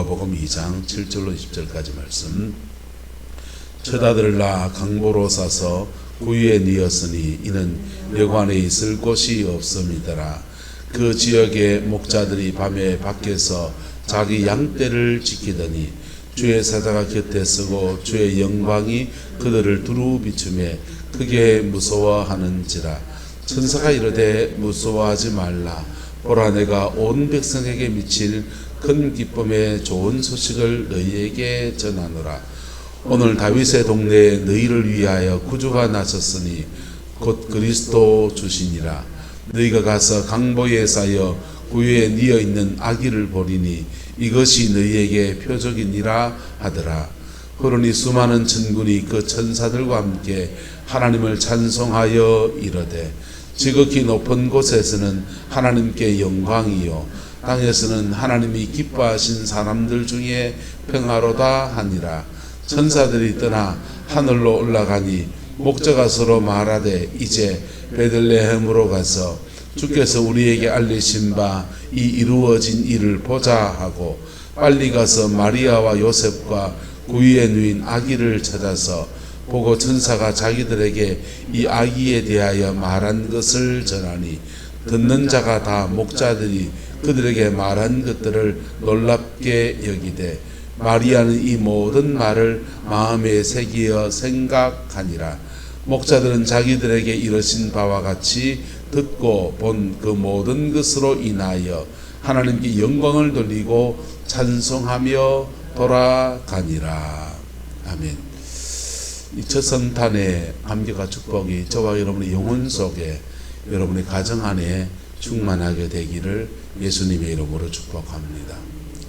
누가복음 2장 7절로 10절까지 말씀. 처자들을 낳아 강보로 싸서 구유에 뉘었으니 이는 여관에 있을 곳이 없음이더라. 그 지역의 목자들이 밤에 밖에서 자기 양떼를 지키더니 주의 사자가 곁에 서고 주의 영광이 그들을 두루 비추매 크게 무서워하는지라. 천사가 이르되 무서워하지 말라. 보라, 내가 온 백성에게 미칠 큰 기쁨의 좋은 소식을 너희에게 전하노라. 오늘 다윗의 동네에 너희를 위하여 구주가 나섰으니 곧 그리스도 주시니라. 너희가 가서 강보에 쌓여 구유에 뉘어 있는 아기를 보리니 이것이 너희에게 표적이니라 하더라. 그러니 수많은 천군이 그 천사들과 함께 하나님을 찬송하여 이르되 지극히 높은 곳에서는 하나님께 영광이요 땅에서는 하나님이 기뻐하신 사람들 중에 평화로다 하니라. 천사들이 떠나 하늘로 올라가니 목자가 서로 말하되 이제 베들레헴으로 가서 주께서 우리에게 알리신 바 이 이루어진 일을 보자 하고 빨리 가서 마리아와 요셉과 구유에 누인 아기를 찾아서 보고 천사가 자기들에게 이 아기에 대하여 말한 것을 전하니 듣는 자가 다 목자들이 그들에게 말한 것들을 놀랍게 여기되 마리아는 이 모든 말을 마음에 새기어 생각하니라. 목자들은 자기들에게 이르신 바와 같이 듣고 본 그 모든 것으로 인하여 하나님께 영광을 돌리고 찬송하며 돌아가니라. 아멘. 이 첫 성탄의 감격과 축복이 저와 여러분의 영혼 속에, 여러분의 가정 안에 충만하게 되기를 예수님의 이름으로 축복합니다.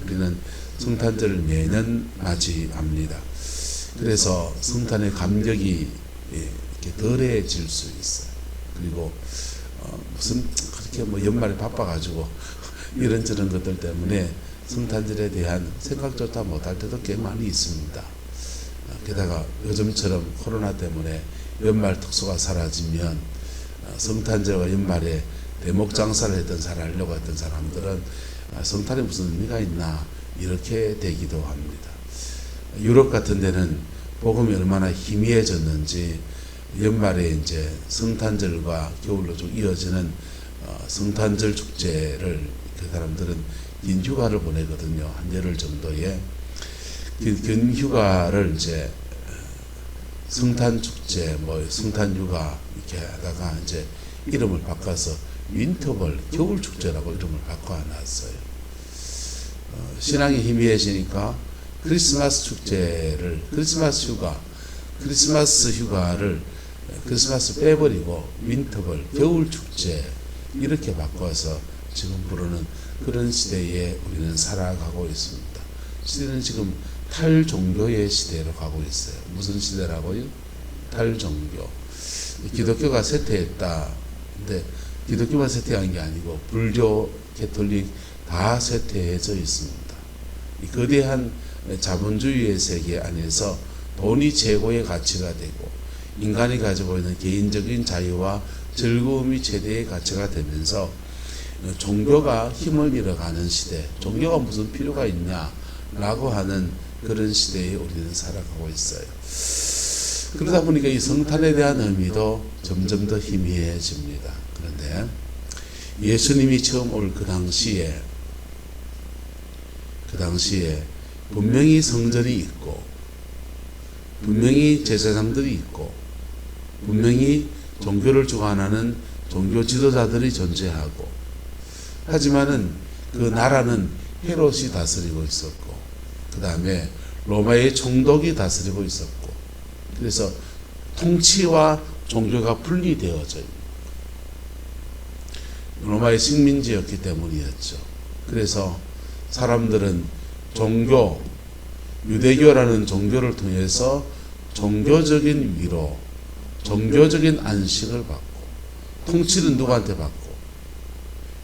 우리는 성탄절을 매년 맞이합니다. 그래서 성탄의 감격이 이렇게 덜해질 수 있어요. 그리고 무슨 그렇게 뭐 연말에 바빠가지고 이런저런 것들 때문에 성탄절에 대한 생각조차 못할 때도 꽤 많이 있습니다. 게다가 요즘처럼 코로나 때문에 연말 특수가 사라지면 성탄절과 연말에 대목 장사를 하려고 했던 사람들은 성탄에 무슨 의미가 있나 이렇게 되기도 합니다. 유럽 같은 데는 복음이 얼마나 희미해졌는지 연말에 이제 성탄절과 겨울로 쭉 이어지는 성탄절 축제를 그 사람들은 긴 휴가를 보내거든요. 한 열흘 정도의 긴 휴가를 이제 성탄 축제, 성탄 휴가 이렇게 하다가 이제 이름을 바꿔서 윈터벌, 겨울 축제라고 이름을 바꿔놨어요. 신앙이 희미해지니까 크리스마스 축제를, 크리스마스 휴가를 크리스마스 빼버리고 윈터벌, 겨울 축제 이렇게 바꿔서 지금 부르는 그런 시대에 우리는 살아가고 있습니다. 시대는 지금 탈종교의 시대로 가고 있어요. 무슨 시대라고요? 탈종교. 기독교가 쇠퇴했다. 근데 기독교만 쇠퇴한 게 아니고 불교, 캐톨릭 다 쇠퇴해져 있습니다. 이 거대한 자본주의의 세계 안에서 돈이 최고의 가치가 되고 인간이 가지고 있는 개인적인 자유와 즐거움이 최대의 가치가 되면서 종교가 힘을 잃어가는 시대, 종교가 무슨 필요가 있냐라고 하는 그런 시대에 우리는 살아가고 있어요. 그러다 보니까 이 성탄에 대한 의미도 점점 더 희미해집니다. 그런데 예수님이 처음 올 그 당시에 분명히 성전이 있고 분명히 제사장들이 있고 분명히 종교를 주관하는 종교 지도자들이 존재하고, 하지만은 그 나라는 헤롯이 다스리고 있었고 그 다음에 로마의 총독이 다스리고 있었고, 그래서 통치와 종교가 분리되어져 있는 로마의 식민지였기 때문이었죠. 그래서 사람들은 유대교라는 종교를 통해서 종교적인 위로, 종교적인 안식을 받고, 통치는 누구한테 받고,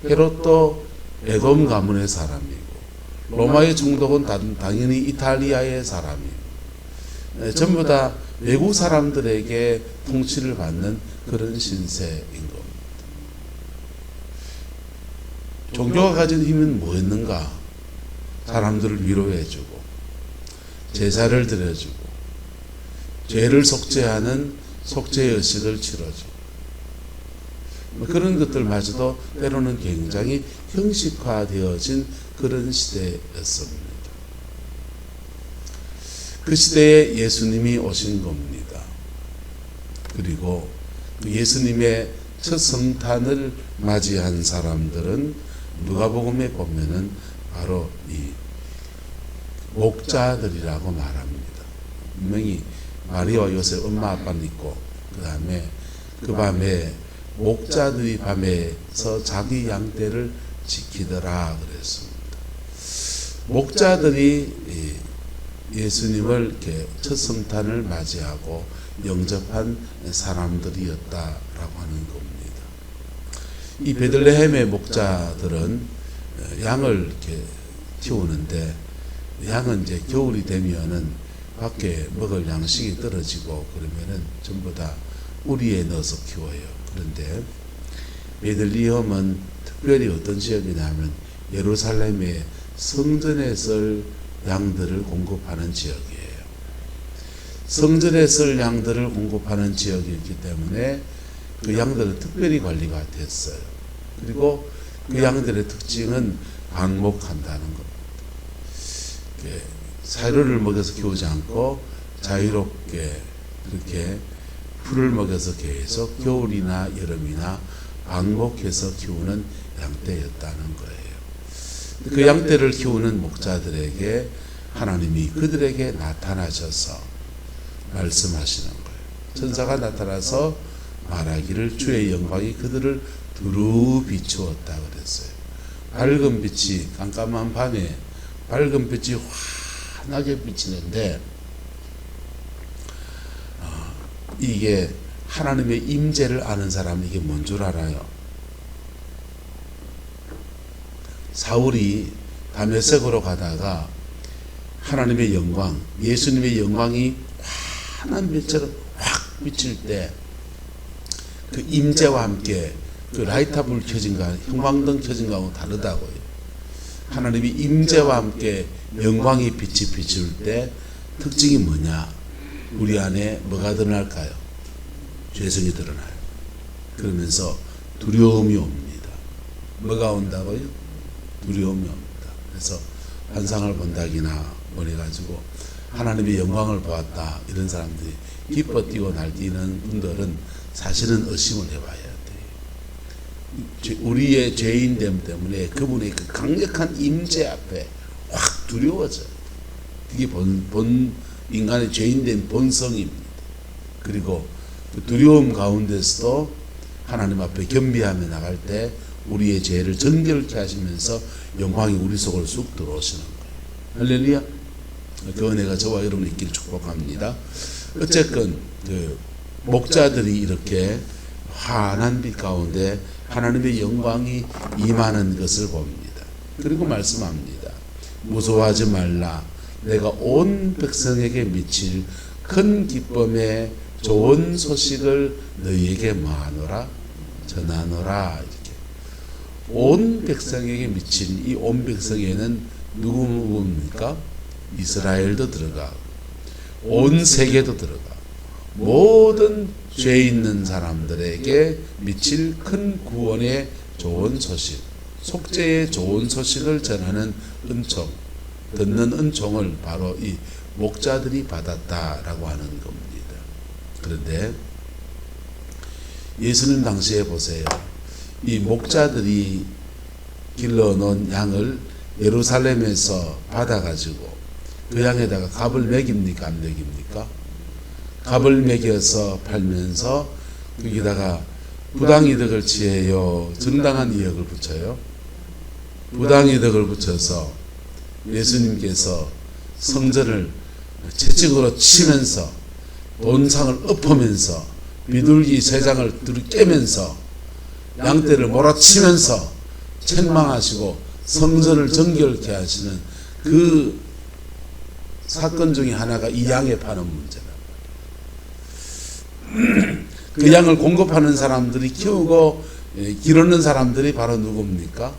헤롯도 에돔 가문의 사람이고 로마의 총독은 당연히 이탈리아의 사람이고 전부 다 외국 사람들에게 통치를 받는 그런 신세인 겁니다. 종교가 가진 힘은 뭐였는가? 사람들을 위로해주고 제사를 드려주고 죄를 속죄하는 속죄의식을 치러주고 그런 것들마저도 때로는 굉장히 형식화되어진 그런 시대였습니다. 그 시대에 예수님이 오신 겁니다. 그리고 예수님의 첫 성탄을 맞이한 사람들은 누가복음에 보면은 바로 이 목자들이라고 말합니다. 분명히 마리아와 요셉 엄마 아빠는 있고 그 밤에 목자들이 밤에서 자기 양떼를 지키더라 그랬습니다. 목자들이 예수님을 이렇게 첫 성탄을 맞이하고 영접한 사람들이었다라고 하는 겁니다. 이 베들레헴의 목자들은 양을 이렇게 키우는데 양은 이제 겨울이 되면은 밖에 먹을 양식이 떨어지고 그러면은 전부 다 우리에 넣어서 키워요. 그런데 베들레헴은 특별히 어떤 지역이냐면 예루살렘의 성전에 쓸 양들을 공급하는 지역이에요. 성전에 쓸 양들을 공급하는 지역이기 때문에 그 양들은 특별히 관리가 됐어요. 그리고 그 양들의 특징은 방목한다는 겁니다. 사료를 먹여서 키우지 않고 자유롭게 그렇게 풀을 먹여서 계속 겨울이나 여름이나 방목해서 키우는 양떼였다는 거예요. 그 양떼를 키우는 목자들에게 하나님이 그들에게 나타나셔서 말씀하시는 거예요. 천사가 나타나서 말하기를 주의 영광이 그들을 두루 비추었다 그랬어요. 밝은 빛이 깜깜한 밤에 밝은 빛이 환하게 비치는데 이게 하나님의 임재를 아는 사람은 이게 뭔 줄 알아요? 사울이 다메섹으로 가다가 하나님의 영광, 예수님의 영광이 환한 빛처럼 확 비칠 때 그 임재와 함께 그 라이터 불 켜진 거, 형광등 켜진 거하고 다르다고요. 하나님이 임재와 함께 영광이 빛이 비출 때 특징이 뭐냐? 우리 안에 뭐가 드러날까요? 죄성이 드러나요. 그러면서 두려움이 옵니다. 뭐가 온다고요? 두려움이 옵니다. 그래서 환상을 본다기나 뭐래가지고 하나님의 영광을 보았다 이런 사람들이 기뻐 뛰고 날뛰는 분들은 사실은 의심을 해봐야 돼요. 우리의 죄인됨 때문에 그분의 그 강력한 임재 앞에 확 두려워져요. 그게 인간의 죄인된 본성입니다. 그리고 그 두려움 가운데서도 하나님 앞에 겸비하며 나갈 때 우리의 죄를 정결케 하시면서 영광이 우리 속으로 쑥 들어오시는 거예요. 할렐루야. 그 은혜가 저와 여러분 있기를 축복합니다. 어쨌건 그 목자들이 이렇게 환한 빛 가운데 하나님의 영광이 임하는 것을 봅니다. 그리고 말씀합니다. 무서워하지 말라. 내가 온 백성에게 미칠 큰 기쁨의 좋은 소식을 너희에게 뭐하노라? 전하노라. 이렇게 온 백성에게 미친 이 온 백성에는 누구입니까? 이스라엘도 들어가, 온 세계도 들어가, 모든 죄 있는 사람들에게 미칠 큰 구원의 좋은 소식, 속죄의 좋은 소식을 전하는 은총, 듣는 은총을 바로 이 목자들이 받았다라고 하는 겁니다. 그런데 예수님 당시에 보세요. 이 목자들이 길러놓은 양을 예루살렘에서 받아가지고 그 양에다가 값을 매깁니까? 안 매깁니까? 값을 매겨서 팔면서 거기다가 부당이득을 취해요. 정당한 이익을 붙여요. 부당이득을 붙여서 예수님께서 성전을 채찍으로 치면서 돈상을 엎으면서 비둘기 세 장을 깨면서 양떼를 몰아치면서 책망하시고 성전을 정결케 하시는 그 사건 중에 하나가 이 양에 파는 문제란 말이에요. 그 양을 공급하는 사람들이 키우고 기르는 사람들이 바로 누굽니까?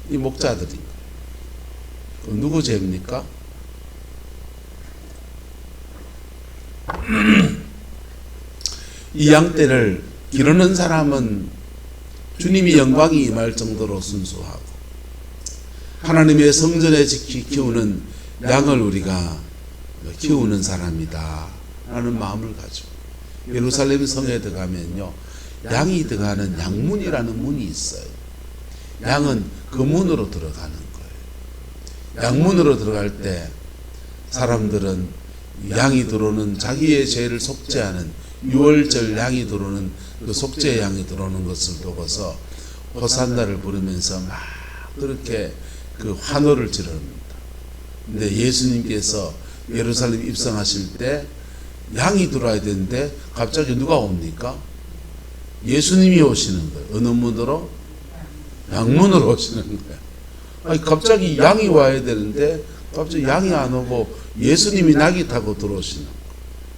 이 목자들입니다. 누구 죄입니까? 이 양떼를 기르는 사람은 주님이 영광이 임할 정도로 순수하고 하나님의 성전에 키우는 양을 우리가 키우는 사람이다 라는 마음을 가지고 예루살렘 성에 들어가면요, 양이 들어가는 양문이라는 문이 있어요. 양은 그 문으로 들어가는 거예요. 양문으로 들어갈 때 사람들은 양이 들어오는, 자기의 죄를 속죄하는 유월절 양이 들어오는, 그 속죄 양이 들어오는 것을 보고서 호산나를 부르면서 막 그렇게 그 환호를 지릅니다. 근데 예수님께서 예루살렘 입성하실 때 양이 들어와야 되는데 갑자기 누가 옵니까? 예수님이 오시는 거예요. 어느 문으로? 양문으로 오시는 거예요. 아니, 갑자기 양이 와야 되는데 갑자기 양이 안 오고 예수님이 나귀 타고 들어오시는 거예요.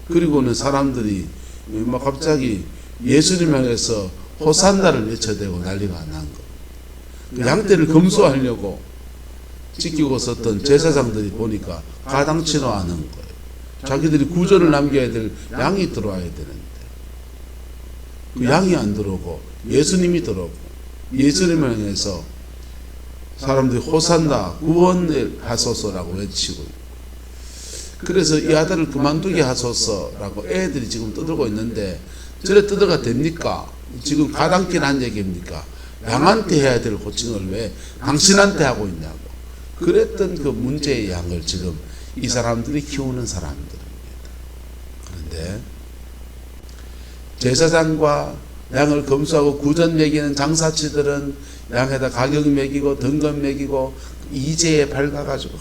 그리고는 사람들이 막 갑자기 예수님 향해서 호산나를 외쳐대고 난리가 난 거예요. 그 양떼를 검소하려고 지키고 있었던 제사장들이 보니까 가당치도 않은 거예요. 자기들이 구절을 남겨야 될 양이 들어와야 되는데 그 양이 안 들어오고 예수님이 들어오고 예수님을 향해서 사람들이 호산나 구원을 하소서라고 외치고, 그래서 이 아들을 그만두게 하소서라고 애들이 지금 떠들고 있는데 저래 떠들어가 됩니까? 지금 가당키는 한 얘기입니까? 양한테 해야 될 호칭을 왜 당신한테 하고 있냐고. 그랬던 그 문제의 양을 지금 이 사람들이 키우는 사람들입니다. 그런데 제사장과 양을 검수하고 구전 매기는 장사치들은 양에다 가격 매기고 등급 매기고 이제에 밝아가지고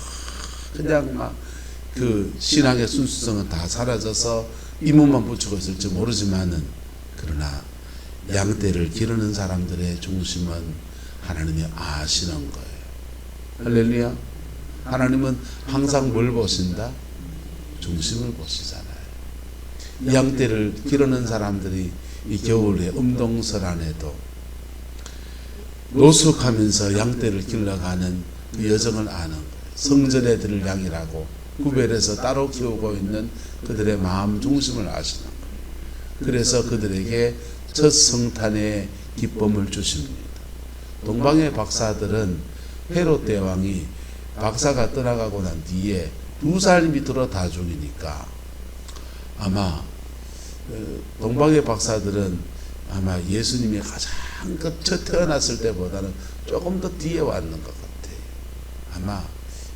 그냥 막 그 신앙의 순수성은 다 사라져서 이문만 붙이고 있을지 모르지만은, 그러나 양떼를 기르는 사람들의 중심은 하나님이 아시는 거예요. 할렐루야. 하나님은 항상 뭘 보신다? 중심을 보시잖아요. 이 양떼를 기르는 사람들이 이 겨울에 음동설 안에도 노숙하면서 양떼를 길러가는 그 여정을 아는 거예요. 성전에 들을 양이라고 구별해서 따로 키우고 있는 그들의 마음 중심을 아시는 거예요. 그래서 그들에게 첫 성탄의 기쁨을 주십니다. 동방의 박사들은 헤롯 대왕이 박사가 떠나가고 난 뒤에 2살 밑으로 다 죽이니까 아마 동방의 박사들은 아마 예수님이 가장 첫 태어났을 때보다는 조금 더 뒤에 왔는 것 같아요. 아마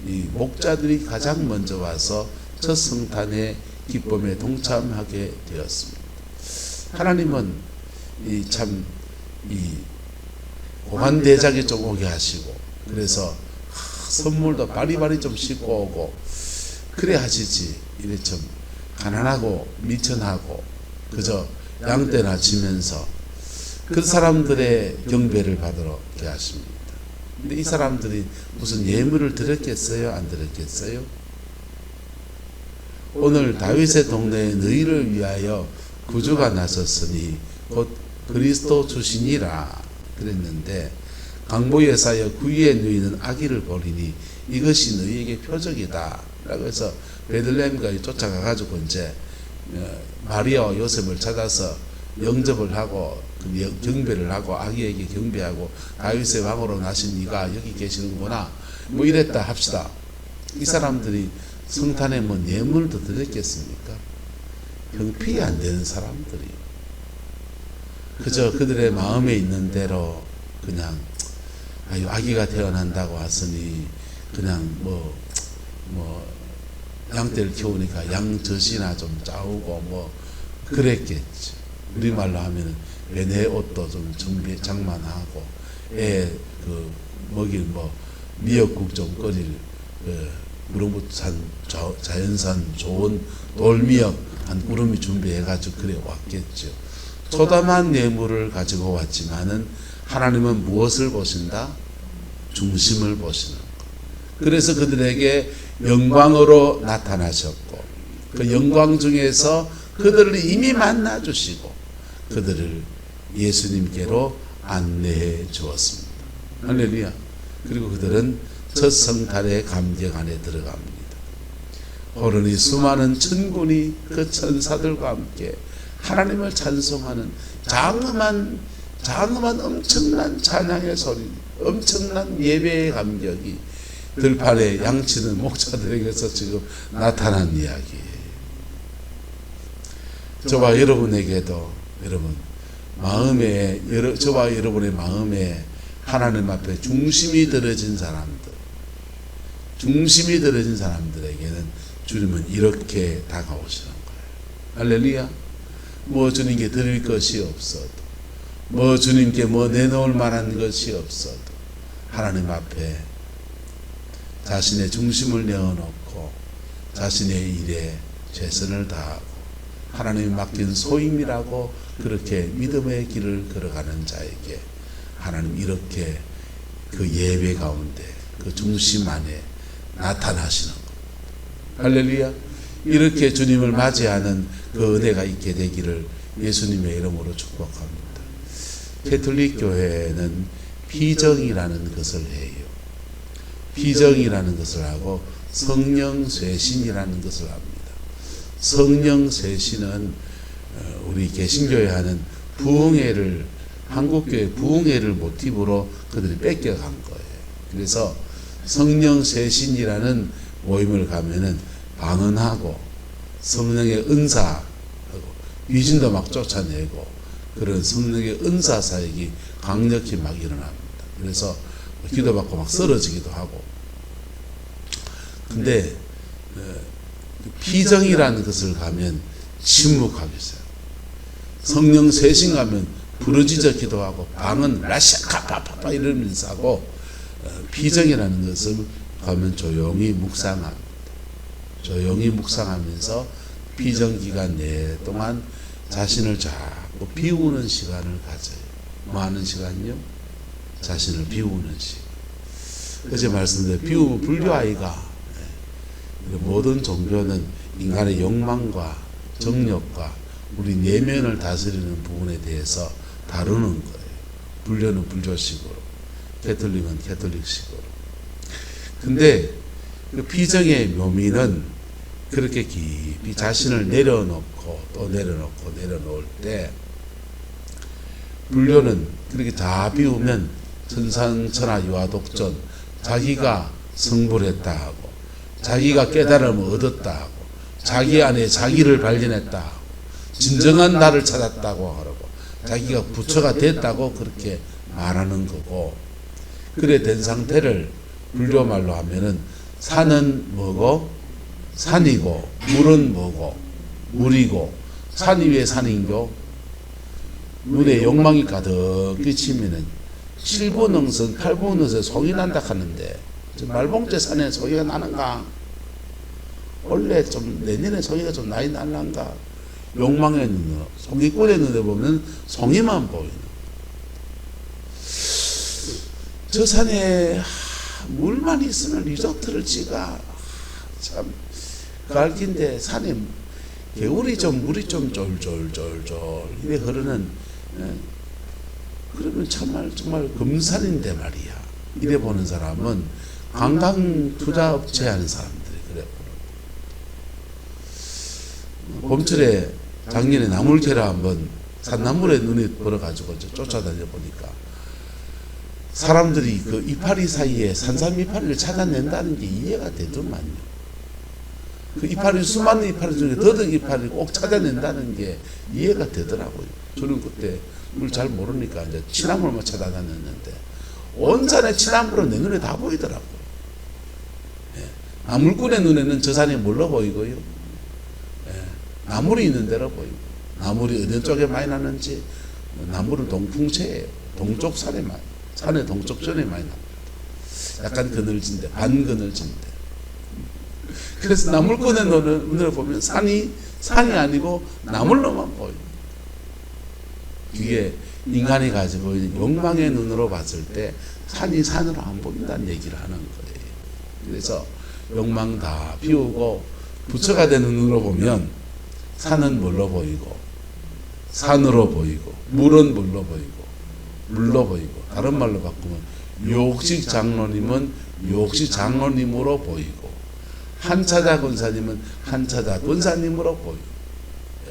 이 목자들이 가장 먼저 와서 첫 성탄의 기쁨에 동참하게 되었습니다. 하나님은 참 고관대작이 좀 오게 하시고, 그래서 선물도 바리바리 좀 싣고 오고 그래 하시지, 이래 좀 가난하고 미천하고 그저 양떼나 치면서 그 사람들의 경배를 받으러 게 하십니다. 근데 이 사람들이 무슨 예물을 드렸겠어요? 안 드렸겠어요? 오늘 다윗의 동네에 너희를 위하여 구주가 나섰으니 곧 그리스도 주시니라 그랬는데, 강보에 쌓여 구유에 누이는 아기를 보리니 이것이 너희에게 표적이다 라고 해서 베들레헴까지 쫓아가 가지고 이제 마리아와 요셉을 찾아서 영접을 하고 경배를 하고 아기에게 경배하고 다윗의 왕으로 나신 네가 여기 계시는구나 뭐 이랬다 합시다. 이 사람들이 성탄에 뭐 예물을 더 드렸겠습니까? 형편이 안 되는 사람들이 그저 그들의 마음에 있는 대로 그냥 아기가 태어난다고 하으니 그냥 뭐 양떼를 키우니까 양젖이나 좀 짜오고 뭐 그랬겠지. 우리말로 하면은 왜 내 옷도 좀 장만하고 애 그 먹일 뭐 미역국 좀 끓일 우렁부산 자연산 좋은 돌미역 한 우름이 준비해가지고 그래 왔겠죠. 초담한 예물을 가지고 왔지만은 하나님은 무엇을 보신다? 중심을 보시는 것. 그래서 그들에게 영광으로 나타나셨고 그 영광 중에서 그들을 이미 만나 주시고 그들을 예수님께로 안내해 주었습니다. 할렐루야. 그리고 그들은 첫 성탈의 감격 안에 들어갑니다. 호련히 수많은 천군이 그 천사들과 함께 하나님을 찬송하는 장엄한 엄청난 찬양의 소리, 엄청난 예배의 감격이 들판에 양치는 목자들에게서 지금 나타난 이야기예요. 저와 여러분에게도 여러분 저와 여러분의 마음에 하나님 앞에 중심이 들어진 사람들에게는 주님은 이렇게 다가오시는 거예요. 할렐루야. 뭐 주님께 드릴 것이 없어도, 뭐 주님께 뭐 내놓을 만한 것이 없어도 하나님 앞에 자신의 중심을 내어놓고 자신의 일에 최선을 다하고 하나님이 맡긴 소임이라고 그렇게 믿음의 길을 걸어가는 자에게 하나님 이렇게 그 예배 가운데 그 중심 안에 나타나시는 것. 할렐루야. 이렇게 주님을 맞이하는 그 은혜가 있게 되기를 예수님의 이름으로 축복합니다. 캐톨릭 교회는 피정이라는 것을 해요. 피정이라는 것을 하고 성령 쇄신이라는 것을 합니다. 성령 쇄신은 우리 개신교회 하는 부흥회를 한국교회 부흥회를 모티브로 그들이 뺏겨간 거예요. 그래서 성령 쇄신이라는 모임을 가면은 방언하고 성령의 은사하고 귀신도 막 쫓아내고 그런 성령의 은사 사역이 강력히 막 일어납니다. 그래서 기도받고 막 쓰러지기도 하고. 근데 피정이라는 것을 가면 침묵하게 있어요. 성령 쇄신 가면 부르짖어 기도하고 방언 라샤카파파파 이러면서 하고, 피정이라는 것을 가면 조용히 묵상합니다. 조용히 묵상하면서 피정 기간 내 동안 자신을 자꾸 비우는 시간을 가져요. 뭐 하는 시간요? 자신을 비우는 시간. 어제 말씀드린 비우면 불교 아이가. 모든 종교는 인간의 욕망과 정욕과 우리 내면을 다스리는 부분에 대해서 다루는 거예요. 불교는 불교식으로, 캐톨릭은 캐톨릭식으로. 근데 그 피정의 묘미는 그렇게 깊이 자신을 내려놓고 또 내려놓을 때, 불교는 그렇게 다 비우면 천상천하 유아독존, 자기가 성불했다 하고 자기가 깨달음을 얻었다 하고 자기 안에 자기를 발견했다 하고 진정한 나를 찾았다고 하고 자기가 부처가 됐다고 그렇게 말하는 거고, 그래 된 상태를 불교 말로 하면은 산은 뭐고? 산이고, 물은 뭐고? 물이고, 산이 왜 산인고? 눈에 욕망이 가득 끼치면은 7부 능선, 8부 능선 송이 난다 하는데 말봉제 산에 송이가 나는가? 원래 좀 내년에 송이가 좀 나이 날란가? 욕망의 눈으로, 송이꾼의 눈에 보면 송이만 보이는. 저 산에 물만 있으면 리조트를 지가 참 갈긴데, 산에 개울이 좀 물이 좀 쫄쫄쫄쫄 이래 흐르는, 그러면 정말 금산인데 말이야. 이래 보는 사람은 관광 투자업체 하는 사람들이 그래 보는. 봄철에 작년에 나물 캐러 한번 산나물에 눈이 벌어가지고 쫓아다녀 보니까 사람들이 그 이파리 사이에 산삼 이파리를 찾아낸다는 게 이해가 되더만요. 그 이파리, 수많은 이파리 중에 더덕 이파리를 꼭 찾아낸다는 게 이해가 되더라고요. 저는 그때 물 잘 모르니까 이제 취나물만 찾아다녔는데 온 산에 취나물은 내 눈에 다 보이더라고요. 예. 나물꾼의 눈에는 저 산이 뭘로 보이고요? 예. 나물이 있는 대로 보이고, 나물이 어느 쪽에 많이 나는지, 나물은 동풍채예요. 동쪽 산에 많이, 산의 동쪽전에 많이 납니다. 약간 그늘진데, 반그늘진데. 그래서 나물꾼의 눈을 보면 산이 아니고 나물로만 보여요. 이게 인간이 가지고 있는 욕망의 눈으로 봤을 때 산이 산으로 안 보인다는 얘기를 하는 거예요. 그래서 욕망 다 비우고 부처가 되는 눈으로 보면 산은 뭘로 보이고, 산으로 보이고, 물은 물로 보이고, 물로 보이고, 다른 말로 바꾸면 요옥식 장로님은 묘옥시 장로님으로 보이고, 한차자 권사님은 한차자 권사님으로 보이고,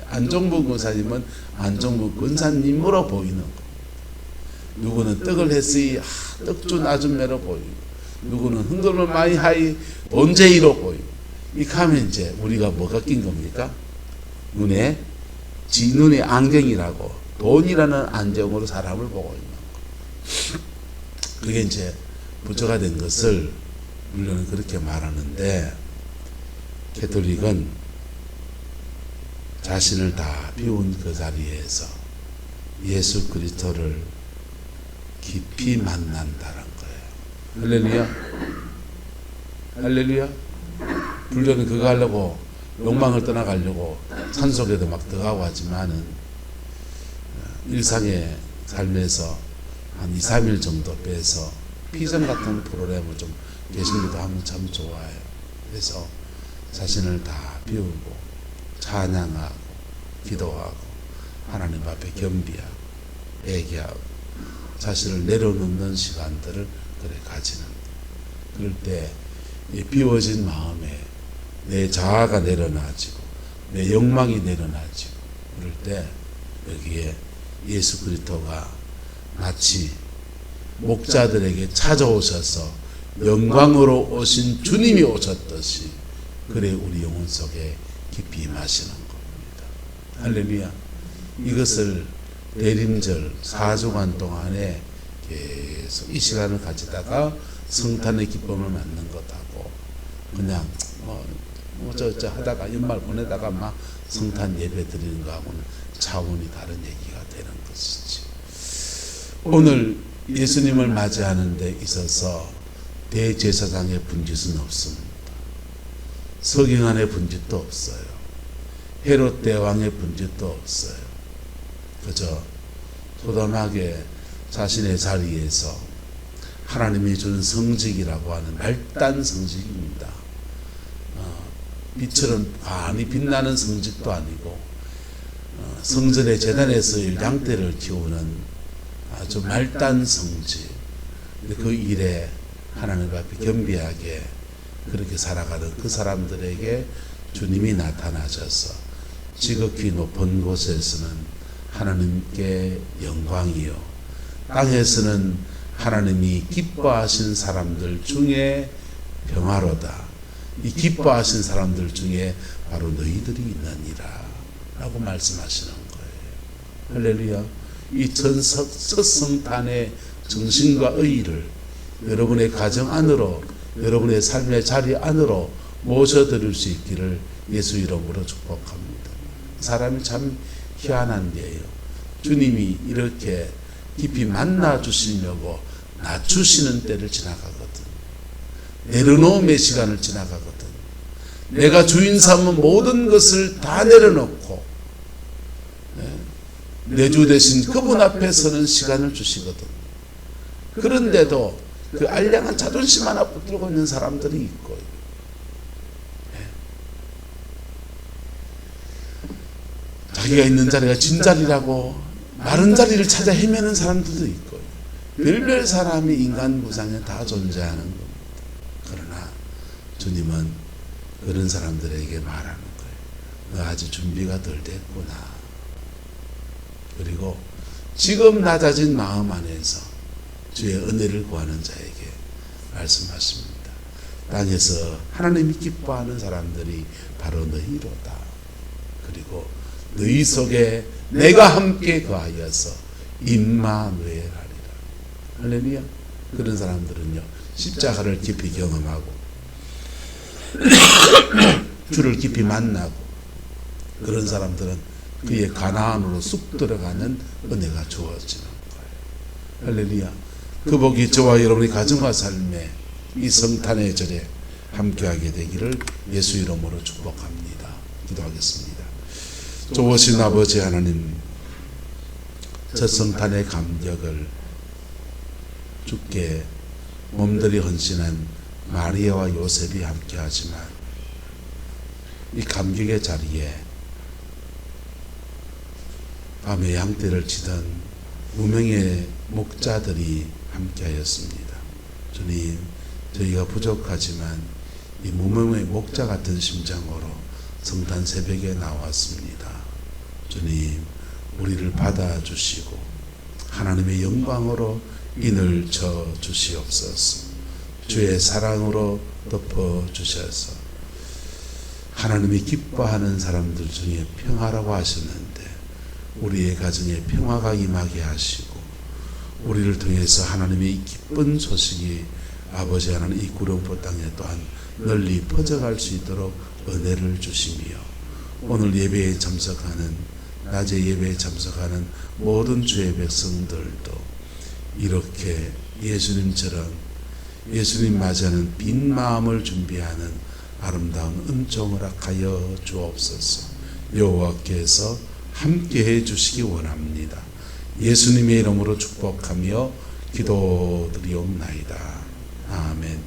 안종부 권사님은 안종부 권사님으로 보이는 거. 누구는 떡을 했으니 떡준 아줌매로 보이고, 누구는 흥금을 많이 하이 본제이로 보이고. 이렇게 하면 이제 우리가 뭐가 낀 겁니까? 눈에 안경이라고, 돈이라는 안경으로 사람을 보고 있는 거. 그게 이제 부처가 된 것을 물론 그렇게 말하는데, 캐톨릭은 자신을 다 비운 그 자리에서 예수 그리스도를 깊이 만난다는 거예요. 할렐루야. 할렐루야. 불교는 그거 하려고 욕망을 떠나가려고 산속에도 막 들어가고 하지만은 일상의 삶에서 한 2, 3일 정도 빼서 피전 같은 프로그램을 좀 계시기도 하면 참 좋아요. 그래서 자신을 다 비우고 찬양하고 기도하고 하나님 앞에 겸비하고 애기하고 자신을 내려놓는 시간들을 그래 가지는. 그럴 때 이 비워진 마음에 내 자아가 내려놔지고 내 욕망이 내려놔지고, 그럴 때 여기에 예수 그리스도가 마치 목자들에게 찾아오셔서 영광으로 오신 주님이 오셨듯이, 그래 우리 영혼 속에 깊이 임하시는 겁니다. 할렐루야. 이것을 대림절 4주간 동안에 계속 이 시간을 가지다가 성탄의 기쁨을 맞는 것하고, 그냥 저 하다가 연말 보내다가 막 성탄 예배 드리는 거하고는 차원이 다른 얘기가 되는 것이지. 오늘 예수님을 맞이하는 데 있어서 대제사장의 분깃은 없습니다. 서기관의 분깃도 없어요. 헤롯 대왕의 분깃도 없어요. 그저 소담하게 자신의 자리에서 하나님이 주는 성직이라고 하는 말단 성직입니다. 빛처럼 환히 빛나는 성직도 아니고, 성전의 제단에서 양떼를 키우는 아주 말단 성직. 그 일에 하나님 앞에 겸비하게 그렇게 살아가는 그 사람들에게 주님이 나타나셔서 지극히 높은 곳에서는 하나님께 영광이요, 땅에서는 하나님이 기뻐하신 사람들 중에 평화로다. 이 기뻐하신 사람들 중에 바로 너희들이 있느니라 라고 말씀하시는 거예요. 할렐루야. 이 첫 성탄의 정신과 의의를 여러분의 가정 안으로, 여러분의 삶의 자리 안으로 모셔드릴 수 있기를 예수 이름으로 축복합니다. 사람이 참 희한한 게요, 주님이 이렇게 깊이 만나 주시려고 낮추시는 때를 지나가거든. 내려놓음의 시간을 지나가거든. 내가 주인 삼은 모든 것을 다 내려놓고 내 주 대신 그분 앞에 서는 시간을 주시거든. 그런데도 그 알량한 자존심 하나 붙들고 있는 사람들이 있고, 자기가 있는 자리가 진자리라고 마른 자리를 찾아 헤매는 사람들도 있고, 별별 사람이 인간 무상에 다 존재하는 겁니다. 그러나 주님은 그런 사람들에게 말하는 거예요. 너 아직 준비가 덜 됐구나. 그리고 지금 낮아진 마음 안에서 주의 은혜를 구하는 자에게 말씀하십니다. 땅에서 하나님이 기뻐하는 사람들이 바로 너희로다. 그리고 너희 속에 내가 함께 거하여서 임마누엘하리라. 할렐루야. 그런 사람들은요, 십자가를 깊이 경험하고 주를 깊이 만나고, 그런 사람들은 그의 가나안으로 쑥 들어가는 은혜가 주어지는 거예요. 할렐루야. 그 복이 저와 여러분의 가정과 삶에 이 성탄의 절에 함께하게 되기를 예수 이름으로 축복합니다. 기도하겠습니다. 좋으신 아버지 하나님, 저 성탄의 감격을 주께 몸들이 헌신한 마리아와 요셉이 함께하지만, 이 감격의 자리에 밤에 양떼를 치던 무명의 목자들이 함께하였습니다. 주님, 저희가 부족하지만 이 무명의 목자 같은 심장으로 성탄 새벽에 나왔습니다. 주님, 우리를 받아주시고 하나님의 영광으로 인을 쳐 주시옵소서. 주의 사랑으로 덮어 주셔서 하나님이 기뻐하는 사람들 중에 평화라고 하셨는데 우리의 가정에 평화가 임하게 하시고 우리를 통해서 하나님의 기쁜 소식이 아버지 하나님 이 구룡포 땅에 또한 널리 퍼져갈 수 있도록 은혜를 주시며 오늘 예배에 참석하는 낮에 예배에 참석하는 모든 주의 백성들도 이렇게 예수님처럼 예수님 맞이하는 빈 마음을 준비하는 아름다운 은총을 허락하여 주옵소서. 여호와께서 함께해 주시기 원합니다. 예수님의 이름으로 축복하며 기도드리옵나이다. 아멘.